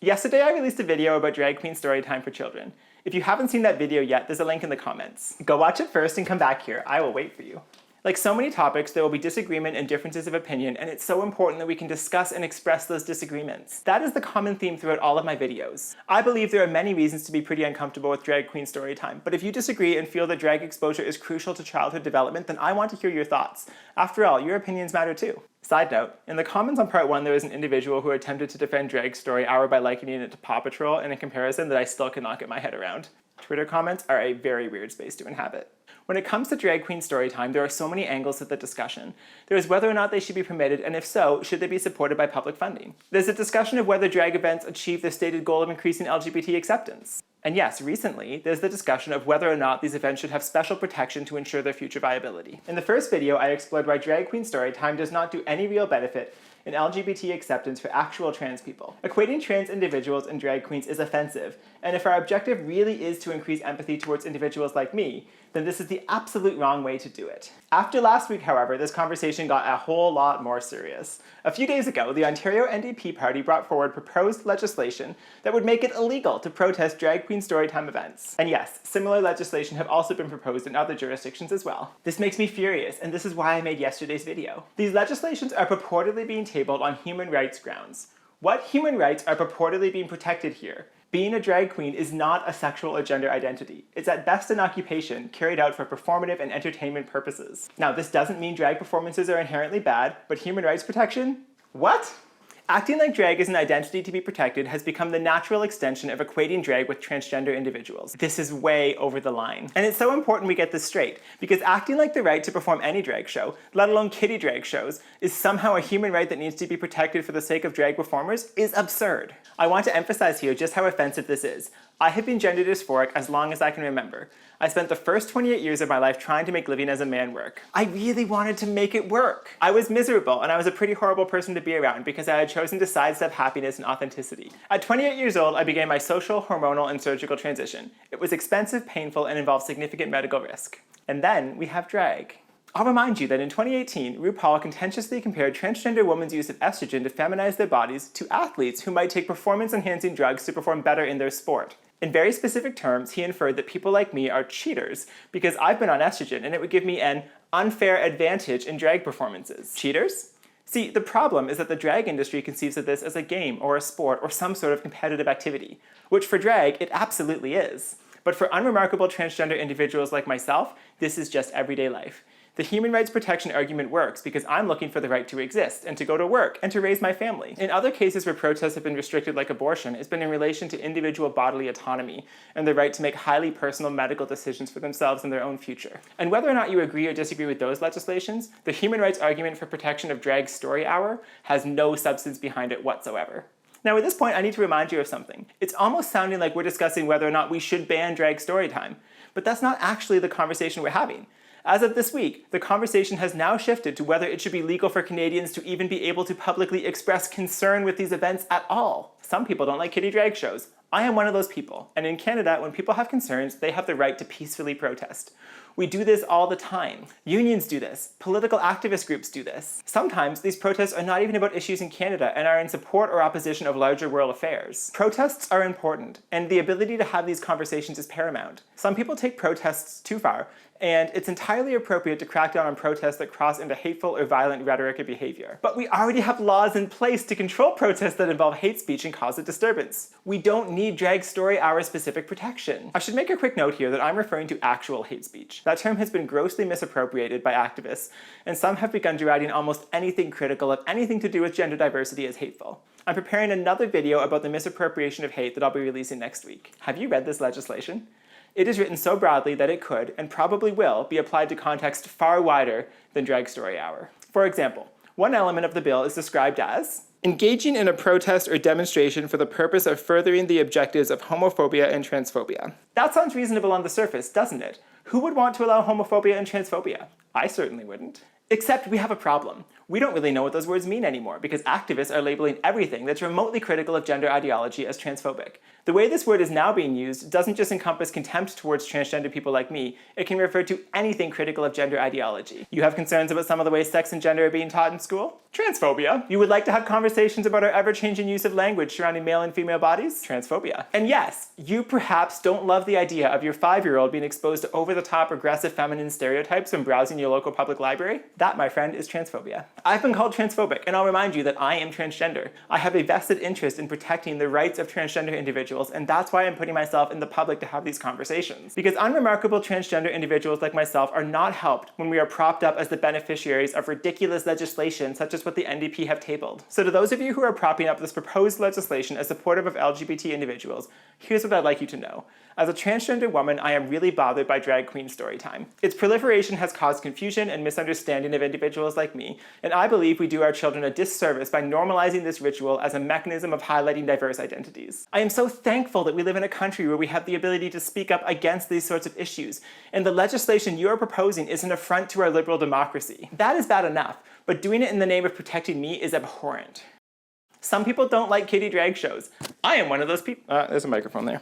Yesterday I released a video about drag queen storytime for children. If you haven't seen that video yet, there's a link in the comments. Go watch it first and come back here. I will wait for you. Like so many topics, there will be disagreement and differences of opinion, and it's so important that we can discuss and express those disagreements. That is the common theme throughout all of my videos. I believe there are many reasons to be pretty uncomfortable with drag queen storytime, but if you disagree and feel that drag exposure is crucial to childhood development, then I want to hear your thoughts. After all, your opinions matter too. Side note, in the comments on part 1 there was an individual who attempted to defend Drag Story Hour by likening it to Paw Patrol in a comparison that I still cannot get my head around. Twitter comments are a very weird space to inhabit. When it comes to drag queen storytime, there are so many angles to the discussion. There is whether or not they should be permitted, and if so, should they be supported by public funding. There's a discussion of whether drag events achieve their stated goal of increasing LGBT acceptance. And yes, recently, there's the discussion of whether or not these events should have special protection to ensure their future viability. In the first video, I explored why drag queen storytime does not do any real benefit in LGBT acceptance for actual trans people. Equating trans individuals and drag queens is offensive, and if our objective really is to increase empathy towards individuals like me, then this is the absolute wrong way to do it. After last week, however, this conversation got a whole lot more serious. A few days ago, the Ontario NDP party brought forward proposed legislation that would make it illegal to protest drag queen storytime events. And yes, similar legislation have also been proposed in other jurisdictions as well. This makes me furious, and this is why I made yesterday's video. These legislations are purportedly being tabled on human rights grounds. What human rights are purportedly being protected here? Being a drag queen is not a sexual or gender identity. It's at best an occupation carried out for performative and entertainment purposes. Now, this doesn't mean drag performances are inherently bad, but human rights protection? What? Acting like drag is an identity to be protected has become the natural extension of equating drag with transgender individuals. This is way over the line. And it's so important we get this straight, because acting like the right to perform any drag show, let alone kiddie drag shows, is somehow a human right that needs to be protected for the sake of drag performers is absurd. I want to emphasize here just how offensive this is. I have been gender dysphoric as long as I can remember. I spent the first 28 years of my life trying to make living as a man work. I really wanted to make it work. I was miserable, and I was a pretty horrible person to be around because I had chosen to sidestep happiness and authenticity. At 28 years old, I began my social, hormonal, and surgical transition. It was expensive, painful, and involved significant medical risk. And then we have drag. I'll remind you that in 2018, RuPaul contentiously compared transgender women's use of estrogen to feminize their bodies to athletes who might take performance-enhancing drugs to perform better in their sport. In very specific terms, he inferred that people like me are cheaters because I've been on estrogen and it would give me an unfair advantage in drag performances. Cheaters? See, the problem is that the drag industry conceives of this as a game or a sport or some sort of competitive activity, which for drag, it absolutely is. But for unremarkable transgender individuals like myself, this is just everyday life. The human rights protection argument works because I'm looking for the right to exist and to go to work and to raise my family. In other cases where protests have been restricted like abortion, it's been in relation to individual bodily autonomy and the right to make highly personal medical decisions for themselves and their own future. And whether or not you agree or disagree with those legislations, the human rights argument for protection of Drag Story Hour has no substance behind it whatsoever. Now at this point, I need to remind you of something. It's almost sounding like we're discussing whether or not we should ban drag storytime, but that's not actually the conversation we're having. As of this week, the conversation has now shifted to whether it should be legal for Canadians to even be able to publicly express concern with these events at all. Some people don't like kiddie drag shows. I am one of those people, and in Canada, when people have concerns, they have the right to peacefully protest. We do this all the time. Unions do this. Political activist groups do this. Sometimes these protests are not even about issues in Canada and are in support or opposition of larger world affairs. Protests are important, and the ability to have these conversations is paramount. Some people take protests too far, and it's entirely appropriate to crack down on protests that cross into hateful or violent rhetoric or behavior. But we already have laws in place to control protests that involve hate speech and cause a disturbance. We don't need Drag Story Hour specific protection. I should make a quick note here that I'm referring to actual hate speech. That term has been grossly misappropriated by activists, and some have begun deriding almost anything critical of anything to do with gender diversity as hateful. I'm preparing another video about the misappropriation of hate that I'll be releasing next week. Have you read this legislation? It is written so broadly that it could, and probably will, be applied to context far wider than Drag Story Hour. For example, one element of the bill is described as engaging in a protest or demonstration for the purpose of furthering the objectives of homophobia and transphobia. That sounds reasonable on the surface, doesn't it? Who would want to allow homophobia and transphobia? I certainly wouldn't. Except we have a problem. We don't really know what those words mean anymore because activists are labeling everything that's remotely critical of gender ideology as transphobic. The way this word is now being used doesn't just encompass contempt towards transgender people like me, it can refer to anything critical of gender ideology. You have concerns about some of the ways sex and gender are being taught in school? Transphobia. You would like to have conversations about our ever-changing use of language surrounding male and female bodies? Transphobia. And yes, you perhaps don't love the idea of your 5-year-old being exposed to over-the-top aggressive feminine stereotypes when browsing your local public library? That, my friend, is transphobia. I've been called transphobic, and I'll remind you that I am transgender. I have a vested interest in protecting the rights of transgender individuals, and that's why I'm putting myself in the public to have these conversations. Because unremarkable transgender individuals like myself are not helped when we are propped up as the beneficiaries of ridiculous legislation such as what the NDP have tabled. So to those of you who are propping up this proposed legislation as supportive of LGBT individuals, here's what I'd like you to know. As a transgender woman, I am really bothered by drag queen story time. Its proliferation has caused confusion and misunderstanding of individuals like me, and I believe we do our children a disservice by normalizing this ritual as a mechanism of highlighting diverse identities. I am so thankful that we live in a country where we have the ability to speak up against these sorts of issues, and the legislation you are proposing is an affront to our liberal democracy. That is bad enough, but doing it in the name of protecting me is abhorrent. Some people don't like kiddie drag shows. I am one of those people. There's a microphone there.